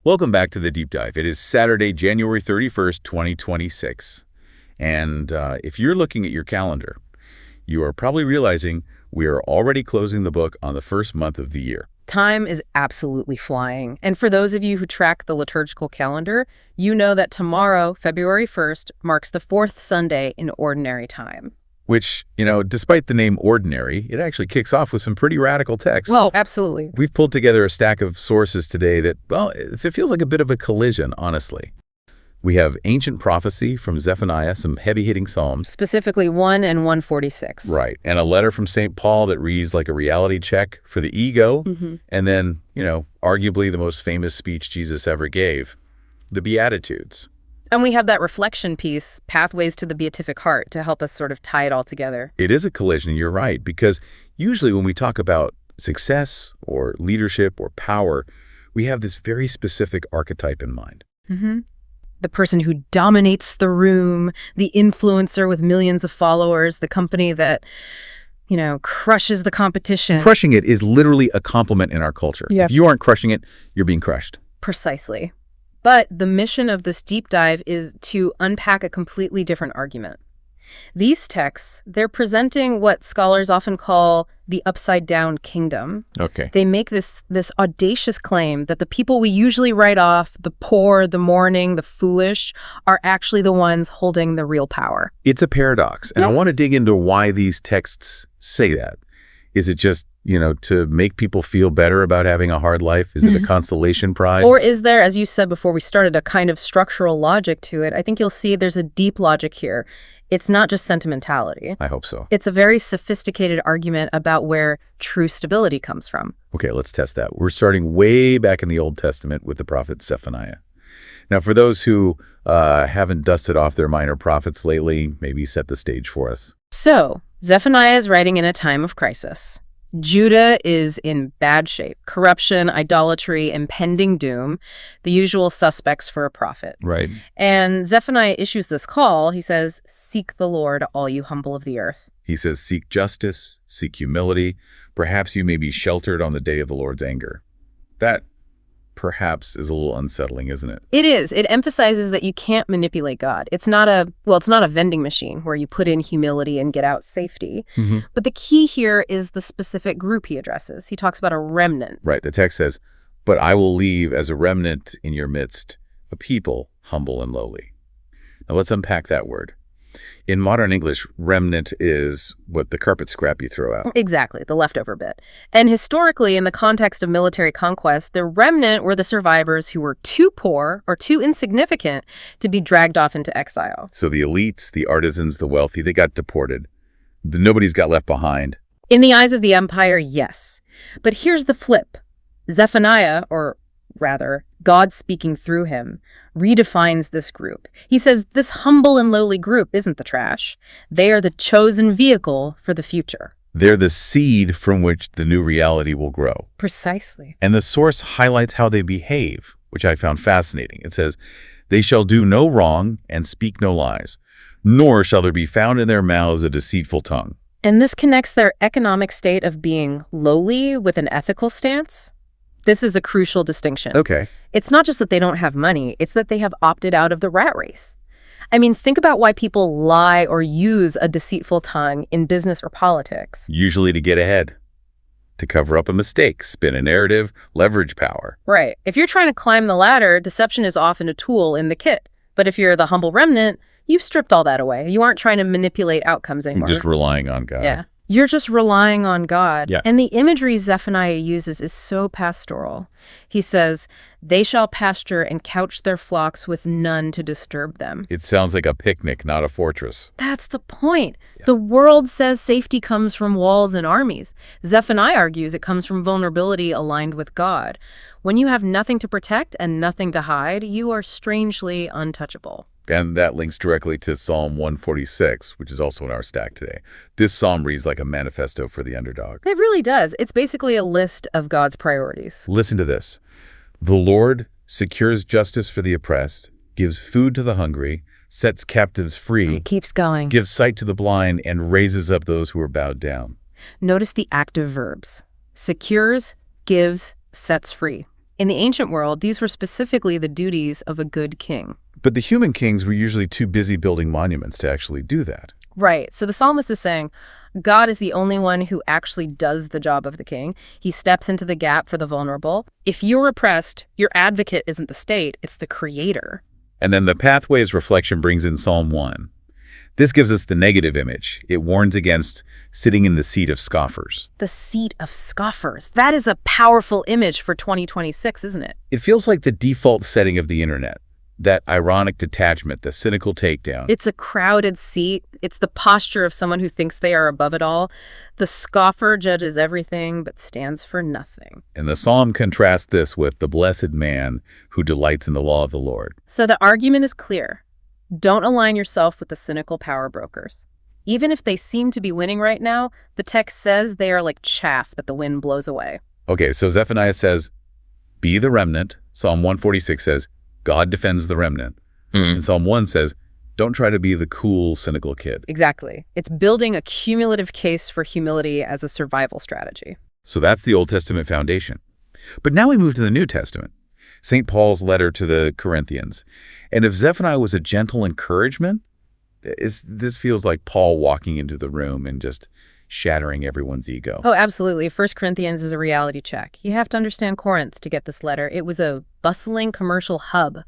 Welcome back to the Deep Dive. It is Saturday, January 31st, 2026. And if you're looking at your calendar, you are probably realizing we are already closing the book on the first month of the year. Time is absolutely flying. And for those of you who track the liturgical calendar, you know that tomorrow, February 1st, marks the fourth Sunday in Ordinary Time. Which, despite the name Ordinary, it actually kicks off with some pretty radical text. Well, absolutely. We've pulled together a stack of sources today that, it feels like a bit of a collision, honestly. We have ancient prophecy from Zephaniah, some heavy-hitting psalms. Specifically 1 and 146. Right. And a letter from St. Paul that reads like a reality check for the ego. And then, arguably the most famous speech Jesus ever gave, the Beatitudes. And we have that reflection piece, Pathways to the Beatific Heart, to help us sort of tie it all together. It is a collision, you're right, because usually when we talk about success or leadership or power, we have this very specific archetype in mind. The person who dominates the room, the influencer with millions of followers, the company that, crushes the competition. Crushing it is literally a compliment in our culture. Yeah. If you aren't crushing it, you're being crushed. Precisely. But the mission of this deep dive is to unpack a completely different argument. These texts, they're presenting what scholars often call the upside-down kingdom. Okay. They make this audacious claim that the people we usually write off, the poor, the mourning, the foolish, are actually the ones holding the real power. It's a paradox, and I want to dig into why these texts say that. Is it just, to make people feel better about having a hard life? Is it a consolation prize? Or is there, as you said before we started, a kind of structural logic to it? I think you'll see there's a deep logic here. It's not just sentimentality. I hope so. It's a very sophisticated argument about where true stability comes from. Okay, let's test that. We're starting way back in the Old Testament with the prophet Zephaniah. Now, for those who haven't dusted off their minor prophets lately, maybe set the stage for us. So, Zephaniah is writing in a time of crisis. Judah is in bad shape. Corruption, idolatry, impending doom, the usual suspects for a prophet. Right. And Zephaniah issues this call. He says, "Seek the Lord, all you humble of the earth." He says, seek justice, seek humility. Perhaps you may be sheltered on the day of the Lord's anger. That perhaps is a little unsettling, isn't it? It is. It emphasizes that you can't manipulate God. It's not a vending machine where you put in humility and get out safety. But the key here is the specific group he addresses. He talks about a remnant. Right. The text says, but I will leave as a remnant in your midst, a people humble and lowly. Now let's unpack that word. In modern English, remnant is what the carpet scrap you throw out. Exactly, the leftover bit. And historically, in the context of military conquest, the remnant were the survivors who were too poor or too insignificant to be dragged off into exile. So the elites, the artisans, the wealthy, they got deported. Nobody's got left behind. In the eyes of the empire, yes. But here's the flip. Zephaniah, or rather, God speaking through him, redefines this group. He says this humble and lowly group isn't the trash. They are the chosen vehicle for the future. They're the seed from which the new reality will grow. Precisely. And the source highlights how they behave, which I found fascinating. It says, they shall do no wrong and speak no lies, nor shall there be found in their mouths a deceitful tongue. And this connects their economic state of being lowly with an ethical stance. This is a crucial distinction. Okay. It's not just that they don't have money, it's that they have opted out of the rat race. I mean, think about why people lie or use a deceitful tongue in business or politics. Usually to get ahead, to cover up a mistake, spin a narrative, leverage power. Right. If you're trying to climb the ladder, deception is often a tool in the kit. But if you're the humble remnant, you've stripped all that away. You aren't trying to manipulate outcomes anymore. You're just relying on God. Yeah. You're just relying on God. Yeah. And the imagery Zephaniah uses is so pastoral. He says, they shall pasture and couch their flocks with none to disturb them. It sounds like a picnic, not a fortress. That's the point. Yeah. The world says safety comes from walls and armies. Zephaniah argues it comes from vulnerability aligned with God. When you have nothing to protect and nothing to hide, you are strangely untouchable. And that links directly to Psalm 146, which is also in our stack today. This psalm reads like a manifesto for the underdog. It really does. It's basically a list of God's priorities. Listen to this. The Lord secures justice for the oppressed, gives food to the hungry, sets captives free, It keeps going. gives sight to the blind, and raises up those who are bowed down. Notice the active verbs. Secures, gives, sets free. In the ancient world, these were specifically the duties of a good king. But the human kings were usually too busy building monuments to actually do that. Right. So the psalmist is saying, God is the only one who actually does the job of the king. He steps into the gap for the vulnerable. If you're oppressed, your advocate isn't the state, it's the creator. And then the pathways reflection brings in Psalm 1. This gives us the negative image. It warns against sitting in the seat of scoffers. The seat of scoffers. That is a powerful image for 2026, isn't it? It feels like the default setting of the internet. That ironic detachment, the cynical takedown. It's a crowded seat. It's the posture of someone who thinks they are above it all. The scoffer judges everything but stands for nothing. And the psalm contrasts this with the blessed man who delights in the law of the Lord. So the argument is clear. Don't align yourself with the cynical power brokers. Even if they seem to be winning right now, the text says they are like chaff that the wind blows away. Okay, so Zephaniah says, be the remnant. Psalm 146 says, God defends the remnant. And Psalm 1 says, don't try to be the cool, cynical kid. Exactly. It's building a cumulative case for humility as a survival strategy. So that's the Old Testament foundation. But now we move to the New Testament, St. Paul's letter to the Corinthians. And if Zephaniah was a gentle encouragement, this feels like Paul walking into the room and just shattering everyone's ego. Oh, absolutely. 1 Corinthians is a reality check. You have to understand Corinth to get this letter. It was a bustling commercial hub,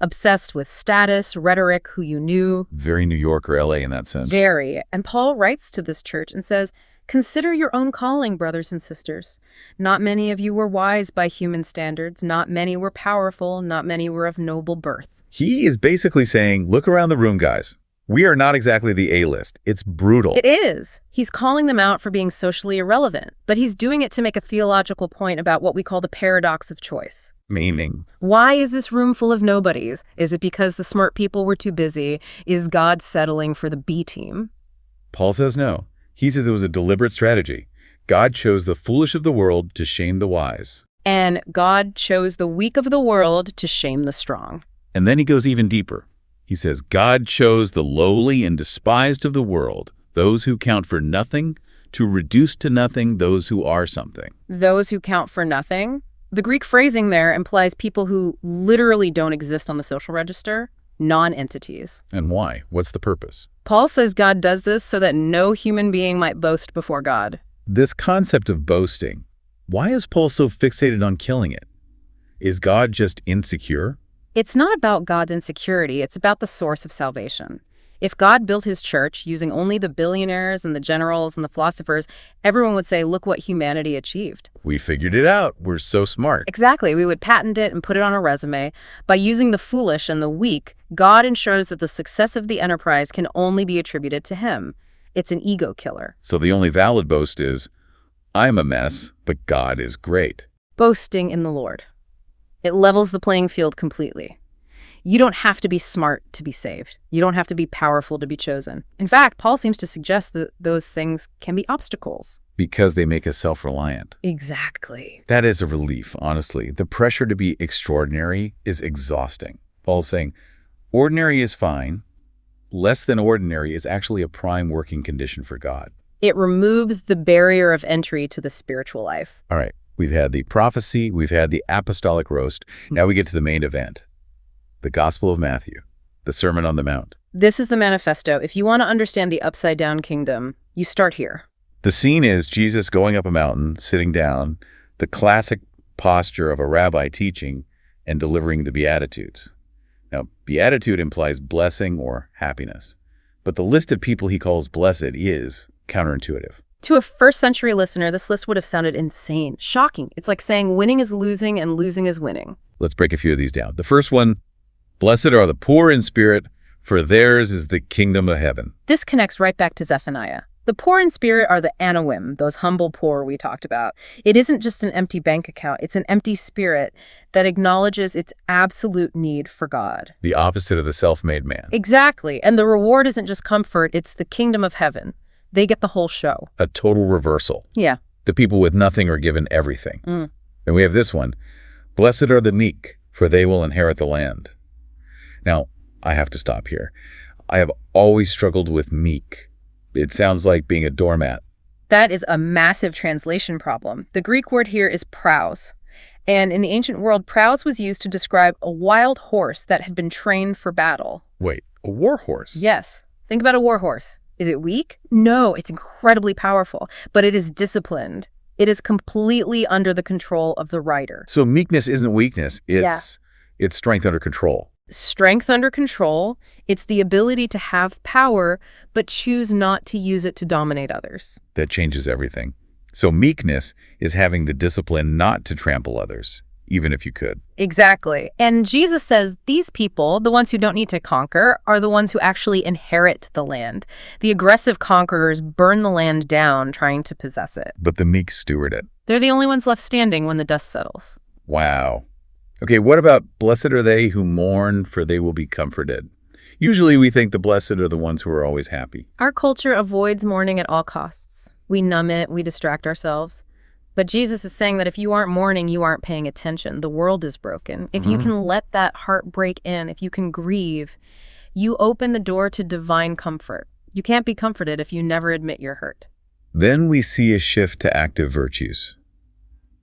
obsessed with status, rhetoric, who you knew. Very New York or LA in that sense. Very. And Paul writes to this church and says, consider your own calling, brothers and sisters. Not many of you were wise by human standards. Not many were powerful. Not many were of noble birth. He is basically saying, look around the room, guys. We are not exactly the A-list. It's brutal. It is. He's calling them out for being socially irrelevant, but he's doing it to make a theological point about what we call the paradox of choice. Meaning? Why is this room full of nobodies? Is it because the smart people were too busy? Is God settling for the B team? Paul says no. He says it was a deliberate strategy. God chose the foolish of the world to shame the wise. And God chose the weak of the world to shame the strong. And then he goes even deeper. He says, God chose the lowly and despised of the world, those who count for nothing, to reduce to nothing those who are something. Those who count for nothing? The Greek phrasing there implies people who literally don't exist on the social register, non-entities. And why? What's the purpose? Paul says God does this so that no human being might boast before God. This concept of boasting, why is Paul so fixated on killing it? Is God just insecure? It's not about God's insecurity, it's about the source of salvation. If God built his church using only the billionaires and the generals and the philosophers, everyone would say, look what humanity achieved. We figured it out. We're so smart. Exactly. We would patent it and put it on a resume. By using the foolish and the weak, God ensures that the success of the enterprise can only be attributed to him. It's an ego killer. So the only valid boast is, I'm a mess, but God is great. Boasting in the Lord. It levels the playing field completely. You don't have to be smart to be saved. You don't have to be powerful to be chosen. In fact, Paul seems to suggest that those things can be obstacles. Because they make us self-reliant. Exactly. That is a relief, honestly. The pressure to be extraordinary is exhausting. Paul's saying, ordinary is fine. Less than ordinary is actually a prime working condition for God. It removes the barrier of entry to the spiritual life. All right. We've had the prophecy. We've had the apostolic roast. Now we get to the main event. The Gospel of Matthew, the Sermon on the Mount. This is the manifesto. If you want to understand the upside-down kingdom, you start here. The scene is Jesus going up a mountain, sitting down, the classic posture of a rabbi teaching and delivering the Beatitudes. Now, beatitude implies blessing or happiness, but the list of people he calls blessed is counterintuitive. To a first-century listener, this list would have sounded insane, shocking. It's like saying winning is losing and losing is winning. Let's break a few of these down. The first one, blessed are the poor in spirit, for theirs is the kingdom of heaven. This connects right back to Zephaniah. The poor in spirit are the anawim, those humble poor we talked about. It isn't just an empty bank account. It's an empty spirit that acknowledges its absolute need for God. The opposite of the self-made man. Exactly. And the reward isn't just comfort. It's the kingdom of heaven. They get the whole show. A total reversal. Yeah. The people with nothing are given everything. And we have this one. Blessed are the meek, for they will inherit the land. Now, I have to stop here. I have always struggled with meek. It sounds like being a doormat. That is a massive translation problem. The Greek word here is praus, And in the ancient world, praus was used to describe a wild horse that had been trained for battle. Wait, a war horse? Yes. Think about a war horse. Is it weak? No, it's incredibly powerful, but it is disciplined. It is completely under the control of the rider. So meekness isn't weakness. It's strength under control. Strength under control. It's the ability to have power, but choose not to use it to dominate others. That changes everything. So meekness is having the discipline not to trample others, even if you could. Exactly. And Jesus says these people, the ones who don't need to conquer, are the ones who actually inherit the land. The aggressive conquerors burn the land down trying to possess it. But the meek steward it. They're the only ones left standing when the dust settles. Wow. Okay, what about blessed are they who mourn, for they will be comforted? Usually we think the blessed are the ones who are always happy. Our culture avoids mourning at all costs. We numb it, we distract ourselves. But Jesus is saying that if you aren't mourning, you aren't paying attention. The world is broken. If you can let that heart break in, if you can grieve, you open the door to divine comfort. You can't be comforted if you never admit you're hurt. Then we see a shift to active virtues.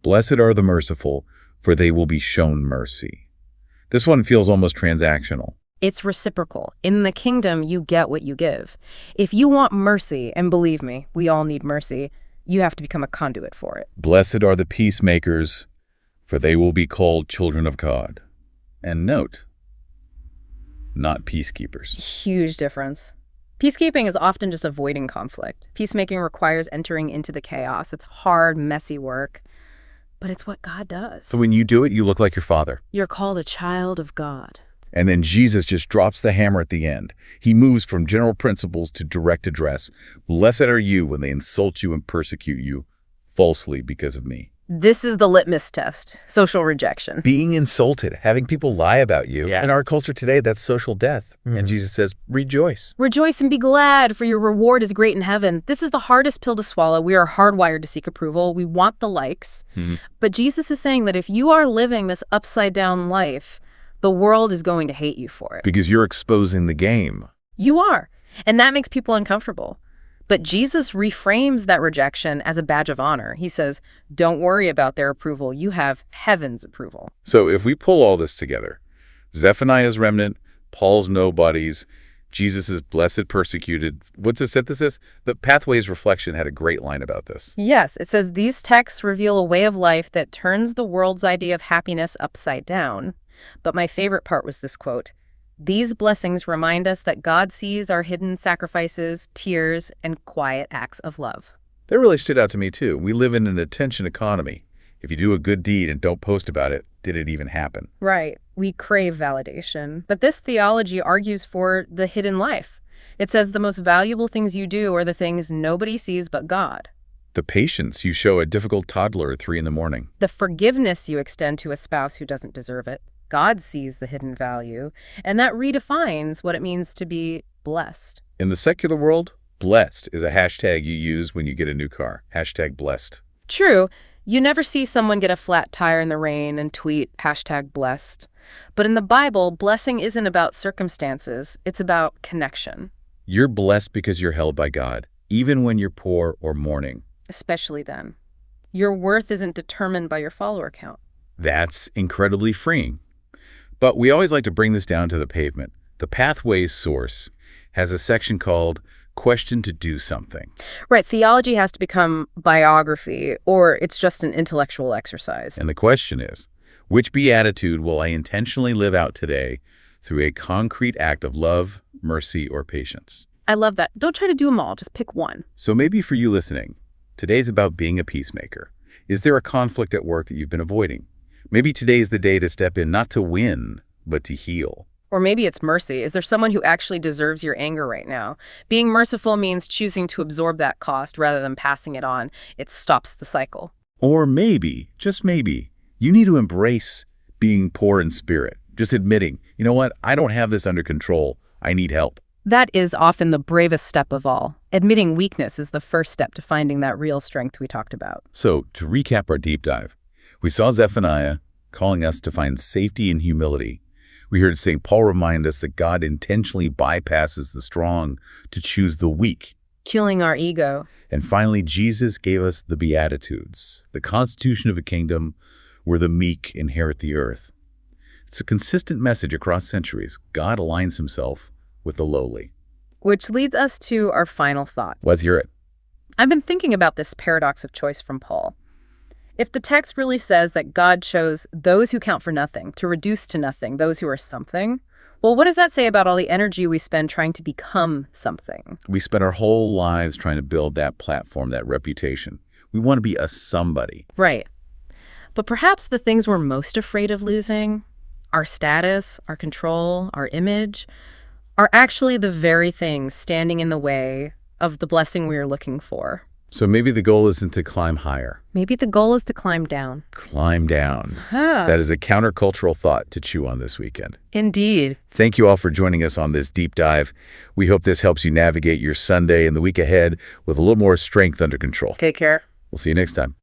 Blessed are the merciful, for they will be shown mercy. This one feels almost transactional. It's reciprocal. In the kingdom, you get what you give. If you want mercy, and believe me, we all need mercy, you have to become a conduit for it. Blessed are the peacemakers, for they will be called children of God. And note, not peacekeepers. Huge difference. Peacekeeping is often just avoiding conflict. Peacemaking requires entering into the chaos. It's hard, messy work, but it's what God does. So when you do it, you look like your Father. You're called a child of God. And then Jesus just drops the hammer at the end. He moves from general principles to direct address. Blessed are you when they insult you and persecute you falsely because of me. This is the litmus test, social rejection. Being insulted, having people lie about you. Yeah. In our culture today, that's social death. And Jesus says, rejoice. Rejoice and be glad, for your reward is great in heaven. This is the hardest pill to swallow. We are hardwired to seek approval. We want the likes. But Jesus is saying that if you are living this upside-down life, the world is going to hate you for it. Because you're exposing the game. You are. And that makes people uncomfortable. But Jesus reframes that rejection as a badge of honor. He says, don't worry about their approval. You have heaven's approval. So if we pull all this together, Zephaniah's remnant, Paul's nobodies, Jesus' blessed persecuted, what's the synthesis? The Pathways Reflection had a great line about this. Yes, it says these texts reveal a way of life that turns the world's idea of happiness upside down. But my favorite part was this quote. These blessings remind us that God sees our hidden sacrifices, tears, and quiet acts of love. That really stood out to me, too. We live in an attention economy. If you do a good deed and don't post about it, did it even happen? Right. We crave validation. But this theology argues for the hidden life. It says the most valuable things you do are the things nobody sees but God. The patience you show a difficult toddler at 3 a.m. The forgiveness you extend to a spouse who doesn't deserve it. God sees the hidden value, and that redefines what it means to be blessed. In the secular world, blessed is a hashtag you use when you get a new car. Hashtag blessed. True, you never see someone get a flat tire in the rain and tweet hashtag blessed. But in the Bible, blessing isn't about circumstances, it's about connection. You're blessed because you're held by God, even when you're poor or mourning. Especially then. Your worth isn't determined by your follower count. That's incredibly freeing. But we always like to bring this down to the pavement. The Pathways source has a section called Question to Do Something. Right, theology has to become biography, or it's just an intellectual exercise. And the question is, which beatitude will I intentionally live out today through a concrete act of love, mercy, or patience? I love that. Don't try to do them all, just pick one. So maybe for you listening, today's about being a peacemaker. Is there a conflict at work that you've been avoiding? Maybe today's the day to step in, not to win, but to heal. Or maybe it's mercy. Is there someone who actually deserves your anger right now? Being merciful means choosing to absorb that cost rather than passing it on. It stops the cycle. Or maybe, just maybe, you need to embrace being poor in spirit. Just admitting, you know what, I don't have this under control. I need help. That is often the bravest step of all. Admitting weakness is the first step to finding that real strength we talked about. So, to recap our deep dive, we saw Zephaniah calling us to find safety in humility. We heard St. Paul remind us that God intentionally bypasses the strong to choose the weak. Killing our ego. And finally, Jesus gave us the Beatitudes, the constitution of a kingdom where the meek inherit the earth. It's a consistent message across centuries. God aligns himself with the lowly. Which leads us to our final thought. Let's hear it. I've been thinking about this paradox of choice from Paul. If the text really says that God chose those who count for nothing, to reduce to nothing those who are something, well, what does that say about all the energy we spend trying to become something? We spend our whole lives trying to build that platform, that reputation. We want to be a somebody. Right. But perhaps the things we're most afraid of losing, our status, our control, our image, are actually the very things standing in the way of the blessing we are looking for. So maybe the goal isn't to climb higher. Maybe the goal is to climb down. Climb down. That is a countercultural thought to chew on this weekend. Indeed. Thank you all for joining us on this deep dive. We hope this helps you navigate your Sunday and the week ahead with a little more strength under control. Take care. We'll see you next time.